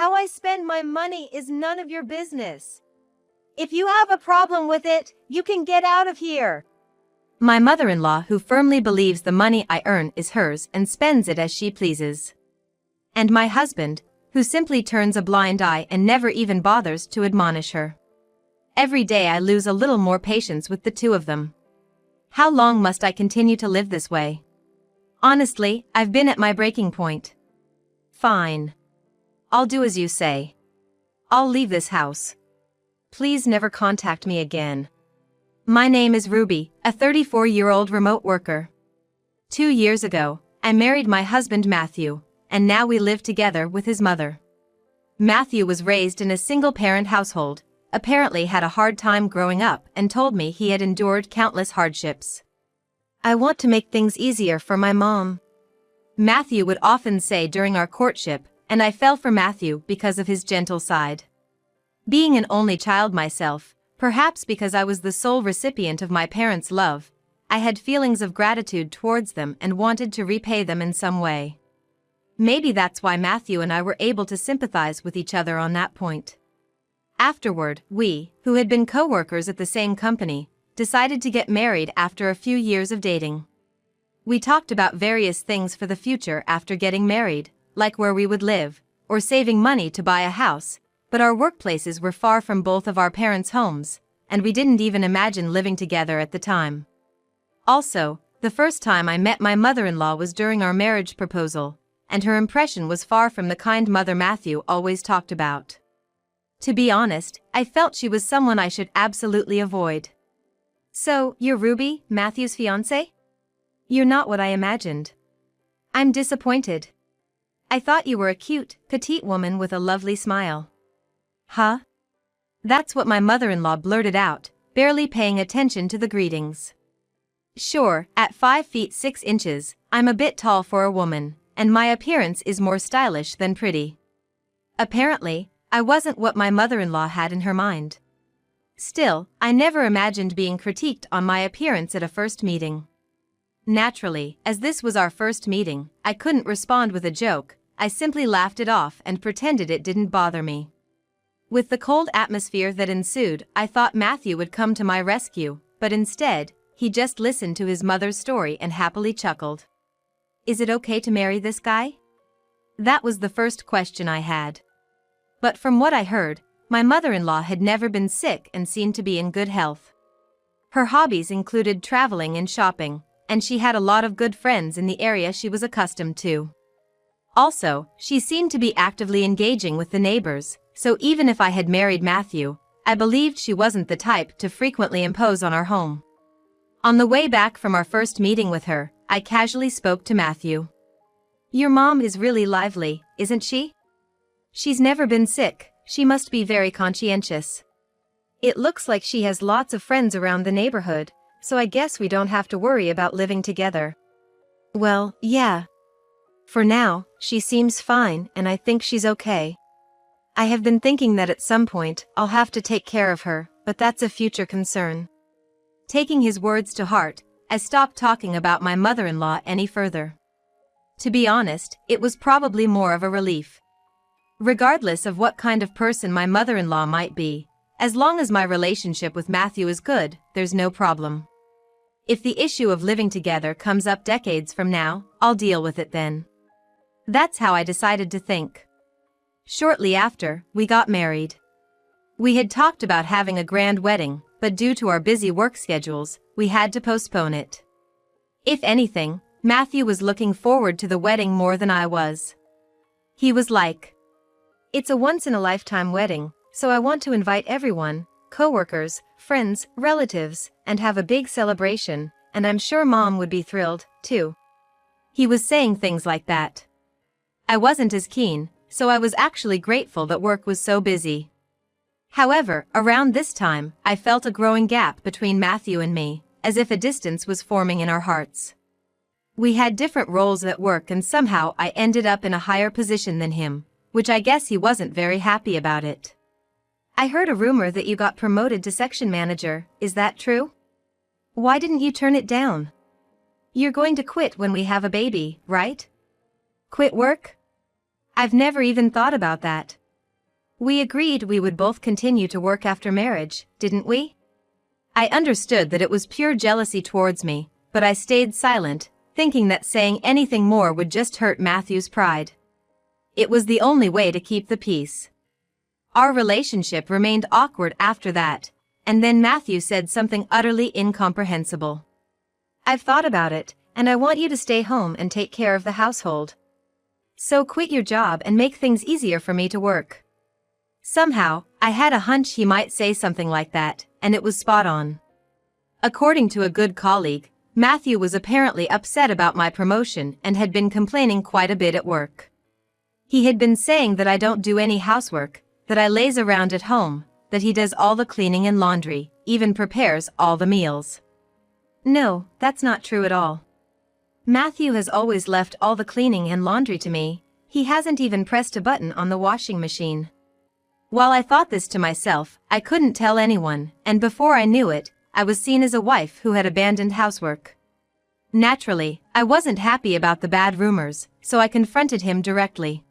How I spend my money is none of your business. If you have a problem with it, you can get out of here. My mother-in-law, who firmly believes the money I earn is hers and spends it as she pleases. And my husband, who simply turns a blind eye and never even bothers to admonish her. Every day I lose a little more patience with the two of them. How long must I continue to live this way? Honestly, I've been at my breaking point. Fine. I'll do as you say. I'll leave this house. Please never contact me again. My name is Ruby, a 34-year-old remote worker. 2 years ago, I married my husband Matthew, and now we live together with his mother. Matthew was raised in a single-parent household, apparently had a hard time growing up, and told me he had endured countless hardships. I want to make things easier for my mom, Matthew would often say during our courtship, and I fell for Matthew because of his gentle side. Being an only child myself, perhaps because I was the sole recipient of my parents' love, I had feelings of gratitude towards them and wanted to repay them in some way. Maybe that's why Matthew and I were able to sympathize with each other on that point. Afterward, we, who had been co-workers at the same company, decided to get married after a few years of dating. We talked about various things for the future after getting married, like where we would live, or saving money to buy a house, but our workplaces were far from both of our parents' homes, and we didn't even imagine living together at the time. Also, the first time I met my mother-in-law was during our marriage proposal, and her impression was far from the kind mother Matthew always talked about. To be honest, I felt she was someone I should absolutely avoid. So, you're Ruby, Matthew's fiancé? You're not what I imagined. I'm disappointed. I thought you were a cute, petite woman with a lovely smile. Huh? That's what my mother-in-law blurted out, barely paying attention to the greetings. Sure, at 5 feet 6 inches, I'm a bit tall for a woman, and my appearance is more stylish than pretty. Apparently, I wasn't what my mother-in-law had in her mind. Still, I never imagined being critiqued on my appearance at a first meeting. Naturally, as this was our first meeting, I couldn't respond with a joke. I simply laughed it off and pretended it didn't bother me. With the cold atmosphere that ensued, I thought Matthew would come to my rescue, but instead, he just listened to his mother's story and happily chuckled. Is it okay to marry this guy? That was the first question I had. But from what I heard, my mother-in-law had never been sick and seemed to be in good health. Her hobbies included traveling and shopping, and she had a lot of good friends in the area she was accustomed to. Also, she seemed to be actively engaging with the neighbors, so even if I had married Matthew, I believed she wasn't the type to frequently impose on our home. On the way back from our first meeting with her, I casually spoke to Matthew. Your mom is really lively, isn't she? She's never been sick. She must be very conscientious. It looks like she has lots of friends around the neighborhood, so I guess we don't have to worry about living together. Well, yeah. For now, she seems fine and I think she's okay. I have been thinking that at some point, I'll have to take care of her, but that's a future concern. Taking his words to heart, I stopped talking about my mother-in-law any further. To be honest, it was probably more of a relief. Regardless of what kind of person my mother-in-law might be, as long as my relationship with Matthew is good, there's no problem. If the issue of living together comes up decades from now, I'll deal with it then. That's how I decided to think. Shortly after, we got married. We had talked about having a grand wedding, but due to our busy work schedules, we had to postpone it. If anything, Matthew was looking forward to the wedding more than I was. He was like, "It's a once-in-a-lifetime wedding, so I want to invite everyone, coworkers, friends, relatives, and have a big celebration, and I'm sure Mom would be thrilled, too." He was saying things like that. I wasn't as keen, so I was actually grateful that work was so busy. However, around this time, I felt a growing gap between Matthew and me, as if a distance was forming in our hearts. We had different roles at work and somehow I ended up in a higher position than him, which I guess he wasn't very happy about it. I heard a rumor that you got promoted to section manager, is that true? Why didn't you turn it down? You're going to quit when we have a baby, right? Quit work? I've never even thought about that. We agreed we would both continue to work after marriage, didn't we? I understood that it was pure jealousy towards me, but I stayed silent, thinking that saying anything more would just hurt Matthew's pride. It was the only way to keep the peace. Our relationship remained awkward after that, and then Matthew said something utterly incomprehensible. I've thought about it, and I want you to stay home and take care of the household. So quit your job and make things easier for me to work. Somehow, I had a hunch he might say something like that, and it was spot on. According to a good colleague, Matthew was apparently upset about my promotion and had been complaining quite a bit at work. He had been saying that I don't do any housework, that I laze around at home, that he does all the cleaning and laundry, even prepares all the meals. No, that's not true at all. Matthew has always left all the cleaning and laundry to me. He hasn't even pressed a button on the washing machine. While I thought this to myself, I couldn't tell anyone, and before I knew it, I was seen as a wife who had abandoned housework. Naturally, I wasn't happy about the bad rumors, so I confronted him directly.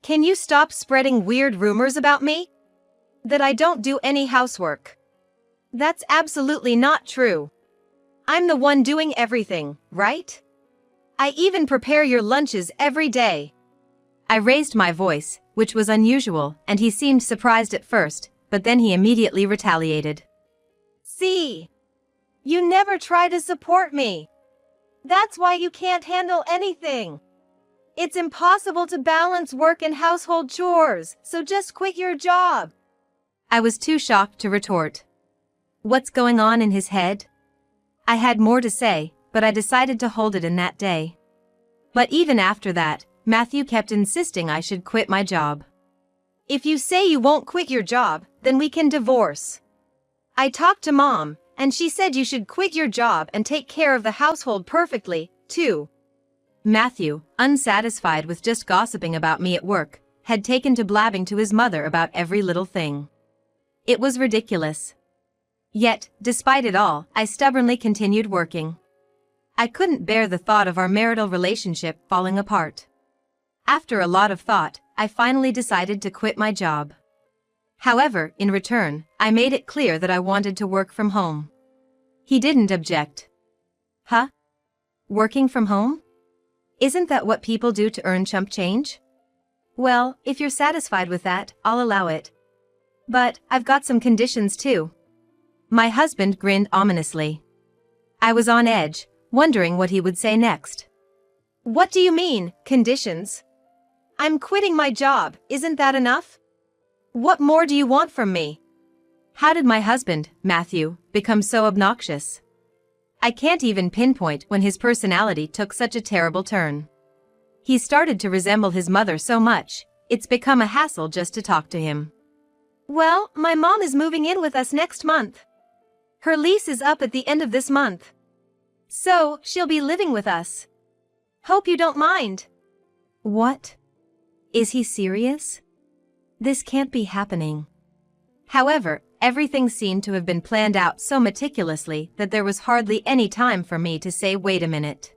Can you stop spreading weird rumors about me? That I don't do any housework. That's absolutely not true. I'm the one doing everything, right? I even prepare your lunches every day. I raised my voice, which was unusual, and he seemed surprised at first, but then he immediately retaliated. See? You never try to support me. That's why you can't handle anything. It's impossible to balance work and household chores, so just quit your job. I was too shocked to retort. What's going on in his head? I had more to say, but I decided to hold it in that day. But even after that, Matthew kept insisting I should quit my job. If you say you won't quit your job, then we can divorce. I talked to Mom, and she said you should quit your job and take care of the household perfectly, too. Matthew, unsatisfied with just gossiping about me at work, had taken to blabbing to his mother about every little thing. It was ridiculous. Yet, despite it all, I stubbornly continued working. I couldn't bear the thought of our marital relationship falling apart. After a lot of thought, I finally decided to quit my job. However, in return, I made it clear that I wanted to work from home. He didn't object. Huh? Working from home? Isn't that what people do to earn chump change? Well, if you're satisfied with that, I'll allow it. But, I've got some conditions too. My husband grinned ominously. I was on edge, wondering what he would say next. What do you mean, conditions? I'm quitting my job, isn't that enough? What more do you want from me? How did my husband, Matthew, become so obnoxious? I can't even pinpoint when his personality took such a terrible turn. He started to resemble his mother so much, it's become a hassle just to talk to him. Well, my mom is moving in with us next month. Her lease is up at the end of this month. So, she'll be living with us. Hope you don't mind. What? Is he serious? This can't be happening. However, everything seemed to have been planned out so meticulously that there was hardly any time for me to say wait a minute.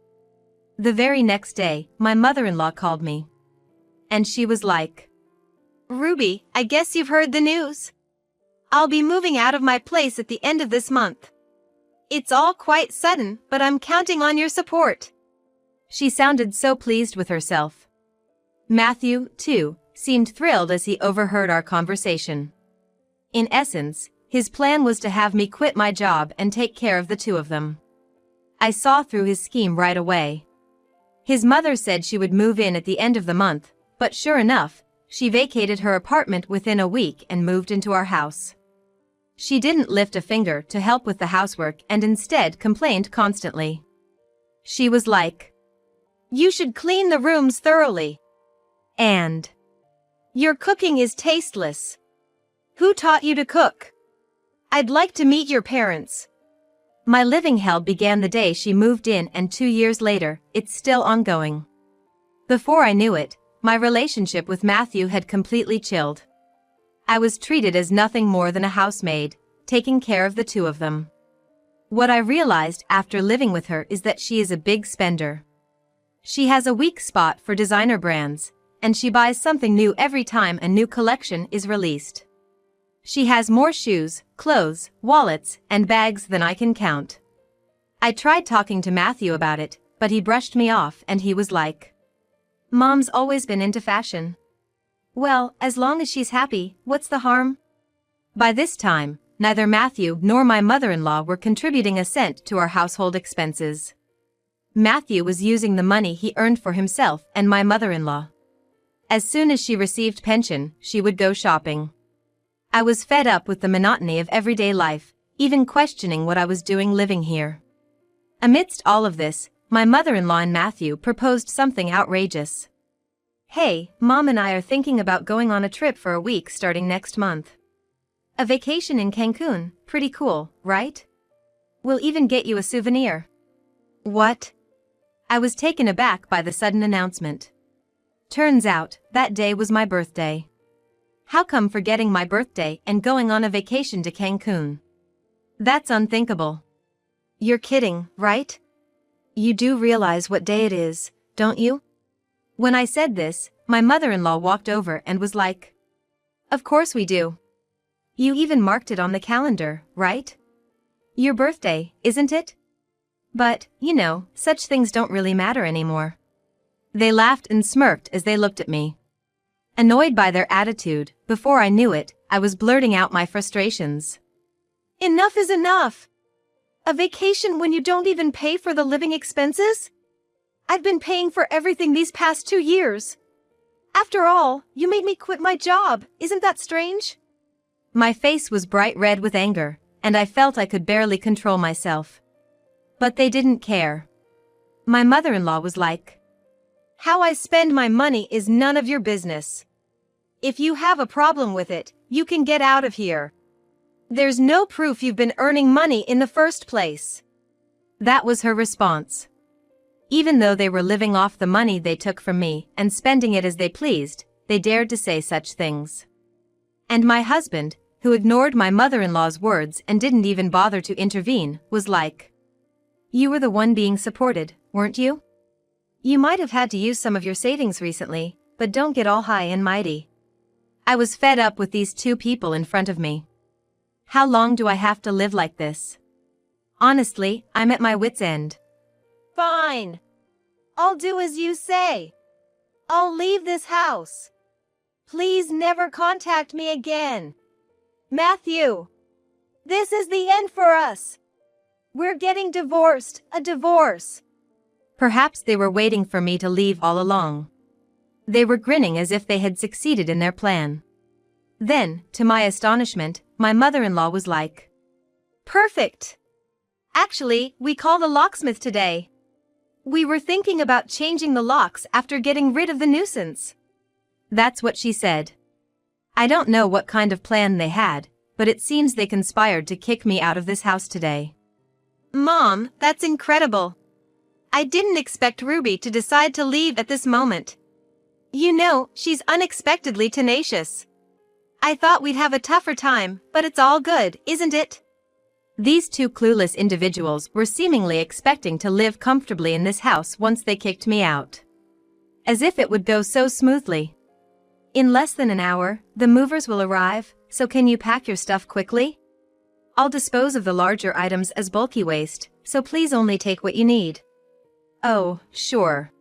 The very next day, my mother-in-law called me. And she was like, Ruby, I guess you've heard the news. I'll be moving out of my place at the end of this month. It's all quite sudden, but I'm counting on your support. She sounded so pleased with herself. Matthew, too, seemed thrilled as he overheard our conversation. In essence, his plan was to have me quit my job and take care of the two of them. I saw through his scheme right away. His mother said she would move in at the end of the month, but sure enough, she vacated her apartment within a week and moved into our house. She didn't lift a finger to help with the housework and instead complained constantly. She was like, You should clean the rooms thoroughly. And, Your cooking is tasteless. Who taught you to cook? I'd like to meet your parents. My living hell began the day she moved in, and 2 years later, it's still ongoing. Before I knew it, my relationship with Matthew had completely chilled. I was treated as nothing more than a housemaid, taking care of the two of them. What I realized after living with her is that she is a big spender. She has a weak spot for designer brands, and she buys something new every time a new collection is released. She has more shoes, clothes, wallets, and bags than I can count. I tried talking to Matthew about it, but he brushed me off and he was like, "Mom's always been into fashion. Well, as long as she's happy, what's the harm?" By this time, neither Matthew nor my mother-in-law were contributing a cent to our household expenses. Matthew was using the money he earned for himself and my mother-in-law. As soon as she received pension, she would go shopping. I was fed up with the monotony of everyday life, even questioning what I was doing living here. Amidst all of this, my mother-in-law and Matthew proposed something outrageous. "Hey, Mom and I are thinking about going on a trip for a week starting next month. A vacation in Cancun, pretty cool, right? We'll even get you a souvenir." What? I was taken aback by the sudden announcement. Turns out, that day was my birthday. How come forgetting my birthday and going on a vacation to Cancun? That's unthinkable. You're kidding, right? You do realize what day it is, don't you? When I said this, my mother-in-law walked over and was like, "Of course we do. You even marked it on the calendar, right? Your birthday, isn't it? But, you know, such things don't really matter anymore." They laughed and smirked as they looked at me. Annoyed by their attitude, before I knew it, I was blurting out my frustrations. "Enough is enough! A vacation when you don't even pay for the living expenses? I've been paying for everything these past 2 years. After all, you made me quit my job, isn't that strange?" My face was bright red with anger, and I felt I could barely control myself. But they didn't care. My mother-in-law was like, "How I spend my money is none of your business. If you have a problem with it, you can get out of here. There's no proof you've been earning money in the first place." That was her response. Even though they were living off the money they took from me and spending it as they pleased, they dared to say such things. And my husband, who ignored my mother-in-law's words and didn't even bother to intervene, was like, "You were the one being supported, weren't you? You might have had to use some of your savings recently, but don't get all high and mighty." I was fed up with these two people in front of me. How long do I have to live like this? Honestly, I'm at my wit's end. "Fine. I'll do as you say. I'll leave this house. Please never contact me again. Matthew, this is the end for us. We're getting divorced, a divorce." Perhaps they were waiting for me to leave all along. They were grinning as if they had succeeded in their plan. Then, to my astonishment, my mother-in-law was like, "Perfect. Actually, we called a locksmith today. We were thinking about changing the locks after getting rid of the nuisance." That's what she said. I don't know what kind of plan they had, but it seems they conspired to kick me out of this house today. Mom, that's incredible. I didn't expect Ruby to decide to leave at this moment. You know, she's unexpectedly tenacious. I thought we'd have a tougher time, but it's all good, isn't it? These two clueless individuals were seemingly expecting to live comfortably in this house once they kicked me out. As if it would go so smoothly. "In less than an hour, the movers will arrive, so can you pack your stuff quickly? I'll dispose of the larger items as bulky waste, so please only take what you need." Oh, sure.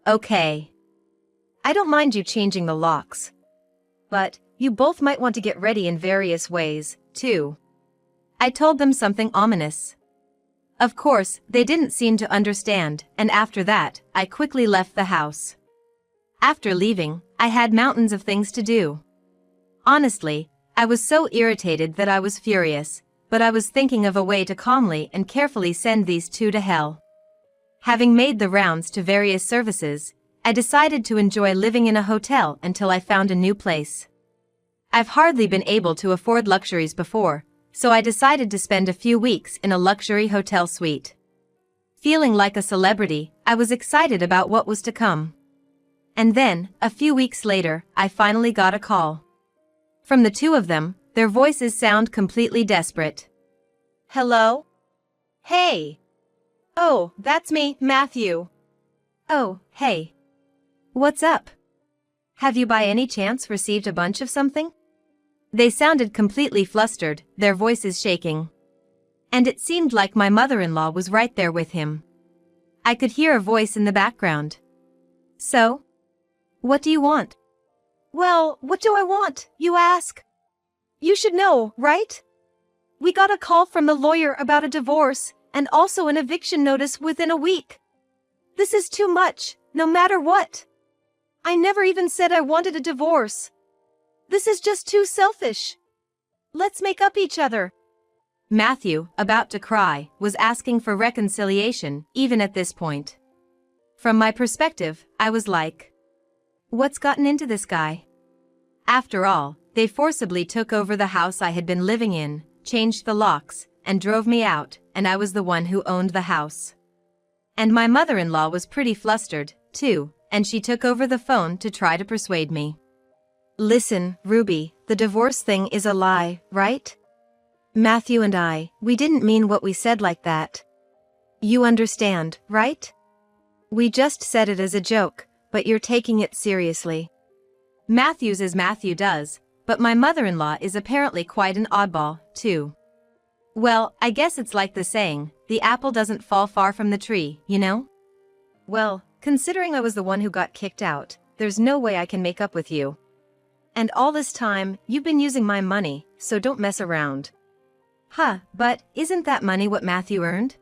Okay. I don't mind you changing the locks. But, you both might want to get ready in various ways, too. I told them something ominous. Of course, they didn't seem to understand, and after that, I quickly left the house. After leaving, I had mountains of things to do. Honestly, I was so irritated that I was furious, but I was thinking of a way to calmly and carefully send these two to hell. Having made the rounds to various services, I decided to enjoy living in a hotel until I found a new place. I've hardly been able to afford luxuries before, so I decided to spend a few weeks in a luxury hotel suite. Feeling like a celebrity, I was excited about what was to come. And then, a few weeks later, I finally got a call. From the two of them, their voices sound completely desperate. "Hello? Hey. Oh, that's me, Matthew. Oh, hey. What's up? Have you by any chance received a bunch of something? They sounded completely flustered, their voices shaking. And it seemed like my mother-in-law was right there with him. I could hear a voice in the background. So? What do you want? Well, what do I want, you ask? You should know, right? We got a call from the lawyer about a divorce, and also an eviction notice within a week. This is too much, no matter what. I never even said I wanted a divorce. This is just too selfish. Let's make up each other. Matthew, about to cry, was asking for reconciliation, even at this point. From my perspective, I was like, what's gotten into this guy? After all, they forcibly took over the house I had been living in, changed the locks, and drove me out, and I was the one who owned the house. And my mother-in-law was pretty flustered, too, and she took over the phone to try to persuade me. Listen, Ruby, the divorce thing is a lie, right? Matthew and we didn't mean what we said like that. You understand, right? We just said it as a joke, but you're taking it seriously. Matthew's as Matthew does, but my mother-in-law is apparently quite an oddball, too. Well, I guess it's like the saying, the apple doesn't fall far from the tree, you know? Well, considering I was the one who got kicked out, there's no way I can make up with you. And all this time, you've been using my money, so don't mess around. Huh, but isn't that money what Matthew earned?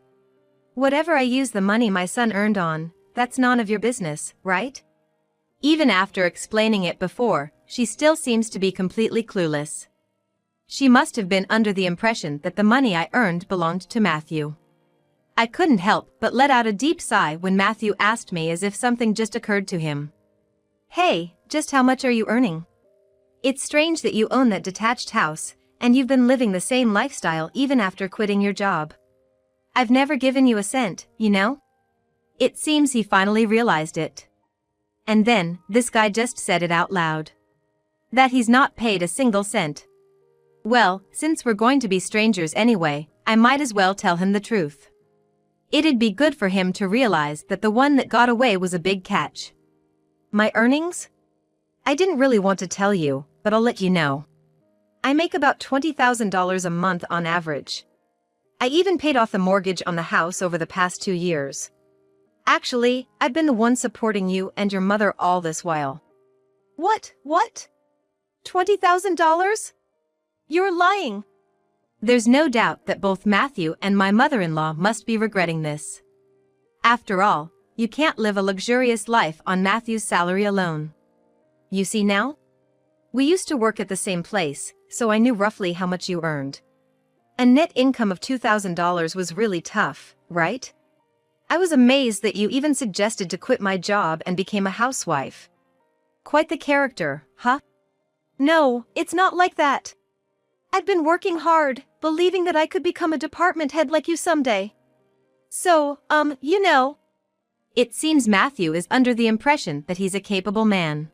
Whatever I use the money my son earned on, that's none of your business, right? Even after explaining it before, she still seems to be completely clueless. She must have been under the impression that the money I earned belonged to Matthew. I couldn't help but let out a deep sigh when Matthew asked me as if something just occurred to him. Hey, just how much are you earning? It's strange that you own that detached house, and you've been living the same lifestyle even after quitting your job. I've never given you a cent, you know? It seems he finally realized it. And then, this guy just said it out loud. That he's not paid a single cent. Well, since we're going to be strangers anyway, I might as well tell him the truth. It'd be good for him to realize that the one that got away was a big catch. My earnings? I didn't really want to tell you, but I'll let you know. I make about $20,000 a month on average. I even paid off the mortgage on the house over the past 2 years. Actually, I've been the one supporting you and your mother all this while. What? $20,000? You're lying. There's no doubt that both Matthew and my mother-in-law must be regretting this. After all, you can't live a luxurious life on Matthew's salary alone. You see now? We used to work at the same place, so I knew roughly how much you earned. A net income of $2,000 was really tough, right? I was amazed that you even suggested to quit my job and became a housewife. Quite the character, huh? No, it's not like that. I'd been working hard, believing that I could become a department head like you someday. So, you know. It seems Matthew is under the impression that he's a capable man.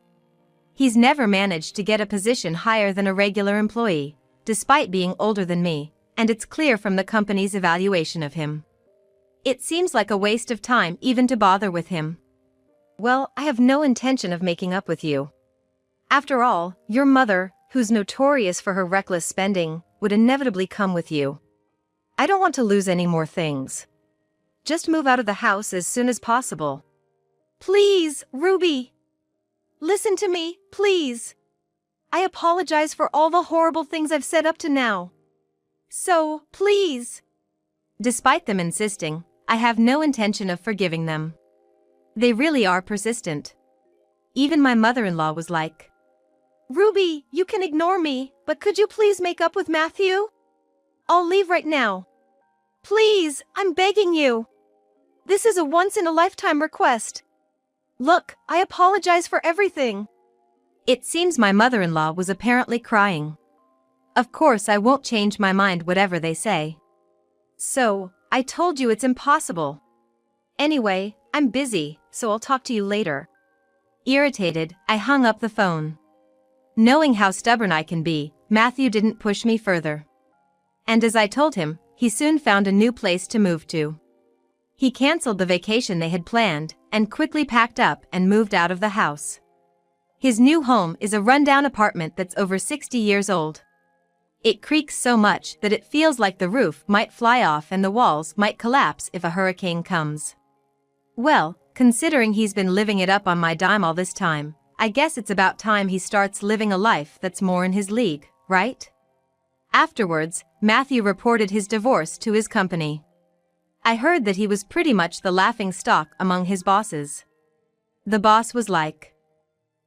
He's never managed to get a position higher than a regular employee, despite being older than me, and it's clear from the company's evaluation of him. It seems like a waste of time even to bother with him. Well, I have no intention of making up with you. After all, your mother, who's notorious for her reckless spending, would inevitably come with you. I don't want to lose any more things. Just move out of the house as soon as possible. Please, Ruby. Listen to me, please. I apologize for all the horrible things I've said up to now. So, please. Despite them insisting, I have no intention of forgiving them. They really are persistent. Even my mother-in-law was like, Ruby, you can ignore me, but could you please make up with Matthew? I'll leave right now. Please, I'm begging you. This is a once-in-a-lifetime request. Look, I apologize for everything. It seems my mother-in-law was apparently crying. Of course I won't change my mind whatever they say. So, I told you it's impossible. Anyway, I'm busy, so I'll talk to you later. Irritated, I hung up the phone. Knowing how stubborn I can be, Matthew didn't push me further. And as I told him, he soon found a new place to move to. He canceled the vacation they had planned, and quickly packed up and moved out of the house. His new home is a rundown apartment that's over 60 years old. It creaks so much that it feels like the roof might fly off and the walls might collapse if a hurricane comes. Well, considering he's been living it up on my dime all this time, I guess it's about time he starts living a life that's more in his league, right? Afterwards, Matthew reported his divorce to his company. I heard that he was pretty much the laughingstock among his bosses. The boss was like,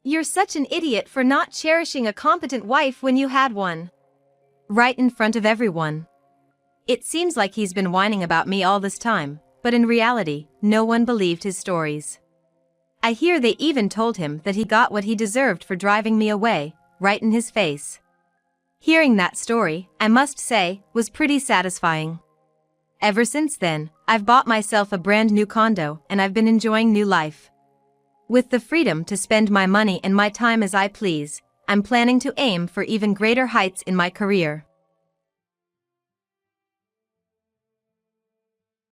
"You're such an idiot for not cherishing a competent wife when you had one." Right in front of everyone. It seems like he's been whining about me all this time, but in reality, no one believed his stories. I hear they even told him that he got what he deserved for driving me away, right in his face. Hearing that story, I must say, was pretty satisfying. Ever since then, I've bought myself a brand new condo and I've been enjoying new life. With the freedom to spend my money and my time as I please, I'm planning to aim for even greater heights in my career.